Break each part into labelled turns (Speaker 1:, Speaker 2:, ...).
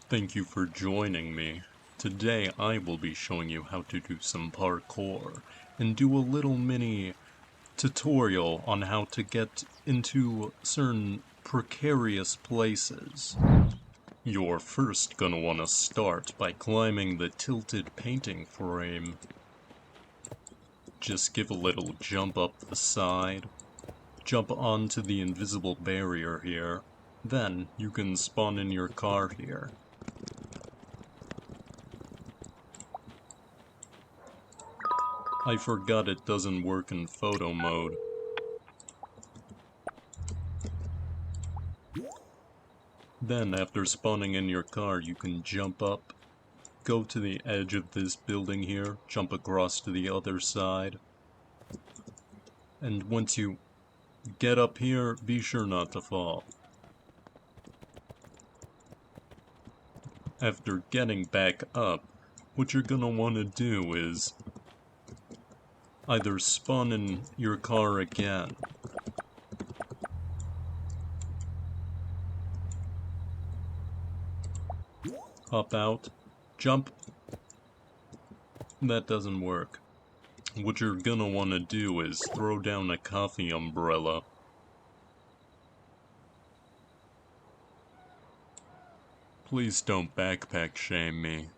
Speaker 1: Thank you for joining me. Today I will be showing you how to do some parkour and do a little mini tutorial on how to get into certain precarious places. You're first gonna wanna start by climbing the tilted painting frame. Just give a little jump up the side. Jump onto the invisible barrier here. Then you can spawn in your car here. I forgot it doesn't work in photo mode. Then, after spawning in your car, you can jump up, go to the edge of this building here, jump across to the other side. And once you get up here, be sure not to fall. After getting back up, what you're gonna want to do is either spawn in your car again, hop out, jump. That doesn't work. What you're gonna want to do is throw down a coffee umbrella. Please don't backpack shame me.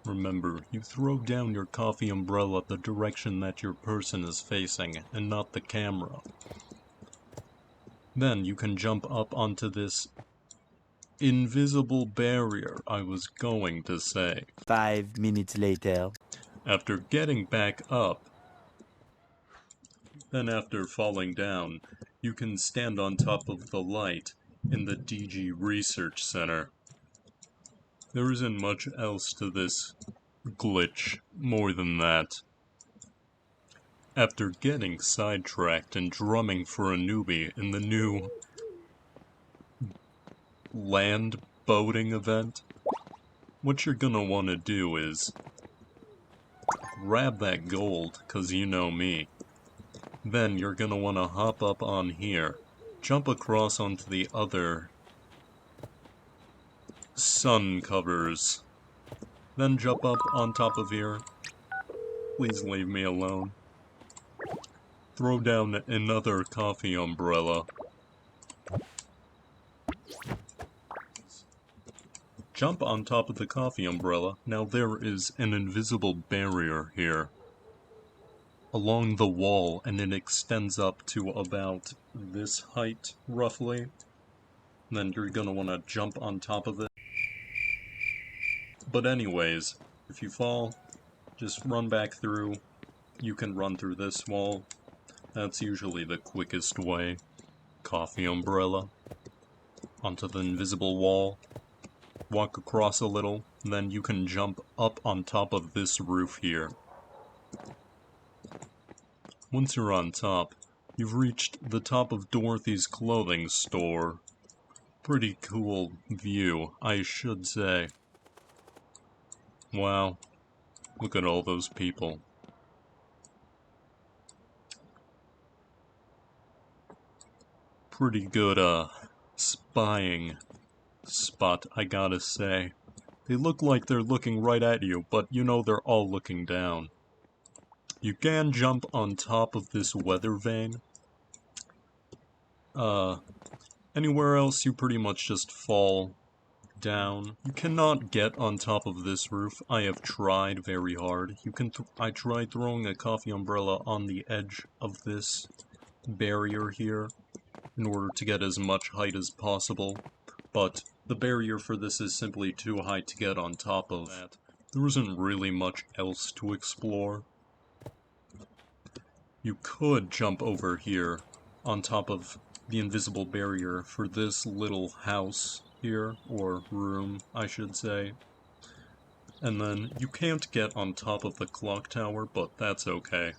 Speaker 1: Remember, you throw down your coffee umbrella the direction that your person is facing, and not the camera. Then you can jump up onto this invisible barrier, I was going to say.
Speaker 2: 5 minutes later.
Speaker 1: After getting back up, then after falling down, you can stand on top of the light in the DG Research Center. There isn't much else to this glitch more than that. After getting sidetracked and drumming for a newbie in the new land boating event, what you're gonna want to do is grab that gold, cause you know me. Then you're gonna want to hop up on here, jump across onto the other sun covers, then jump up on top of here. Please leave me alone. Throw down another coffee umbrella. Jump on top of the coffee umbrella. Now there is an invisible barrier here along the wall, and it extends up to about this height, roughly. Then you're gonna want to jump on top of it. But anyways, if you fall, just run back through. You can run through this wall. That's usually the quickest way. Coffee umbrella. Onto the invisible wall. Walk across a little, then you can jump up on top of this roof here. Once you're on top, you've reached the top of Dorothy's clothing store. Pretty cool view, I should say. Wow, look at all those people. Pretty good, spying spot, I gotta say. They look like they're looking right at you, but you know they're all looking down. You can jump on top of this weather vane. Anywhere else you pretty much just fall down. You cannot get on top of this roof. I have tried very hard. I tried throwing a coffee umbrella on the edge of this barrier here in order to get as much height as possible, but the barrier for this is simply too high to get on top of. There isn't really much else to explore. You could jump over here on top of the invisible barrier for this little house here, or room, I should say. And then you can't get on top of the clock tower, but that's okay.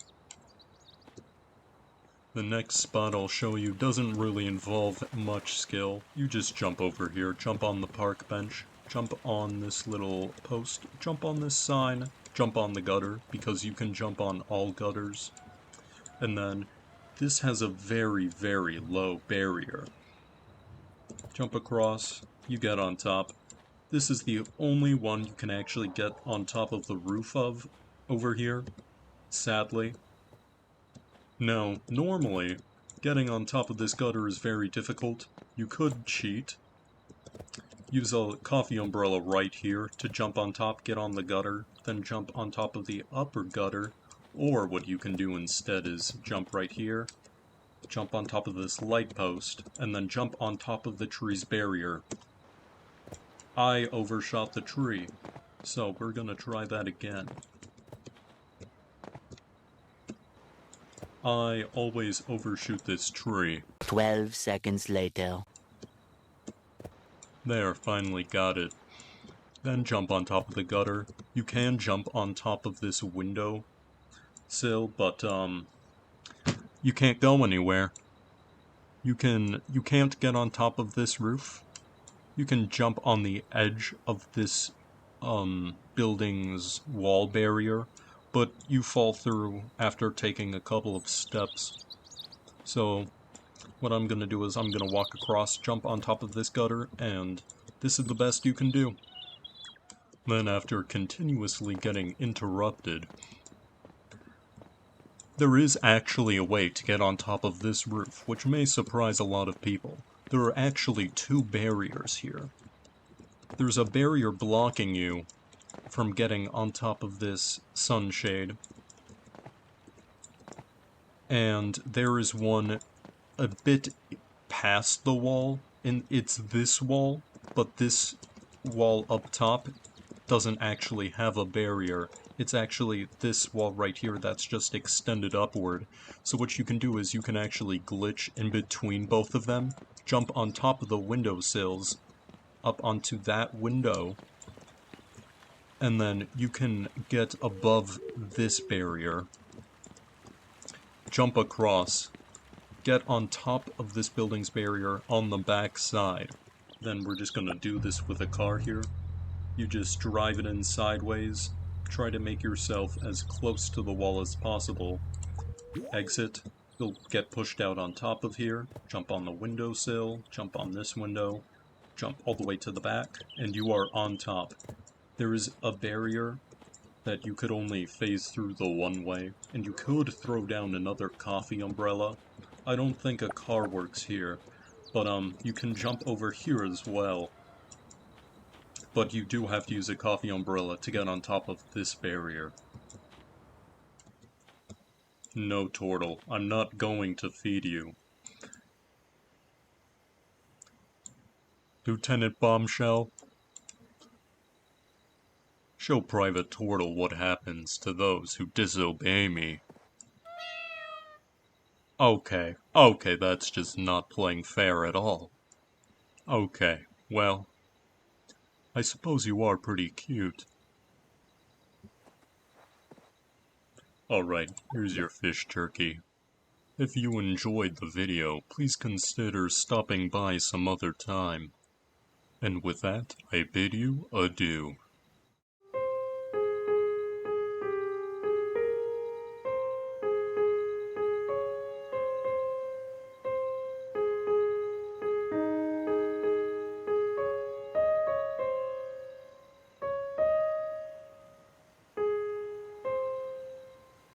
Speaker 1: The next spot I'll show you doesn't really involve much skill. You just jump over here, jump on the park bench, jump on this little post, jump on this sign, jump on the gutter, because you can jump on all gutters. And then, this has a very, very low barrier. Jump across, you get on top. This is the only one you can actually get on top of the roof of over here, sadly. Now, normally, getting on top of this gutter is very difficult. You could cheat. Use a coffee umbrella right here to jump on top, get on the gutter, then jump on top of the upper gutter. Or what you can do instead is jump right here, jump on top of this light post, and then jump on top of the tree's barrier. I overshot the tree, so we're gonna try that again. I always overshoot this tree.
Speaker 2: 12 seconds later.
Speaker 1: There, finally got it. Then jump on top of the gutter. You can jump on top of this window sill, but you can't go anywhere. You can't get on top of this roof. You can jump on the edge of this building's wall barrier, but you fall through after taking a couple of steps. So what I'm gonna do is I'm gonna walk across, jump on top of this gutter, and this is the best you can do. Then after continuously getting interrupted, there is actually a way to get on top of this roof, which may surprise a lot of people. There are actually two barriers here. There's a barrier blocking you from getting on top of this sunshade, and there is one a bit past the wall, and it's this wall, but this wall up top doesn't actually have a barrier. It's actually this wall right here that's just extended upward. So what you can do is you can actually glitch in between both of them, jump on top of the windowsills, up onto that window, and then you can get above this barrier, jump across, get on top of this building's barrier on the back side. Then we're just gonna do this with a car here. You just drive it in sideways, try to make yourself as close to the wall as possible. Exit, you'll get pushed out on top of here, jump on the windowsill, jump on this window, jump all the way to the back, and you are on top. There is a barrier that you could only phase through the one way, and you could throw down another coffee umbrella. I don't think a car works here, but you can jump over here as well. But you do have to use a coffee umbrella to get on top of this barrier. No, Turtle, I'm not going to feed you. Lieutenant Bombshell, show Private Turtle what happens to those who disobey me. Okay, that's just not playing fair at all. Okay, well, I suppose you are pretty cute. Alright, here's your fish turkey. If you enjoyed the video, please consider stopping by some other time. And with that, I bid you adieu.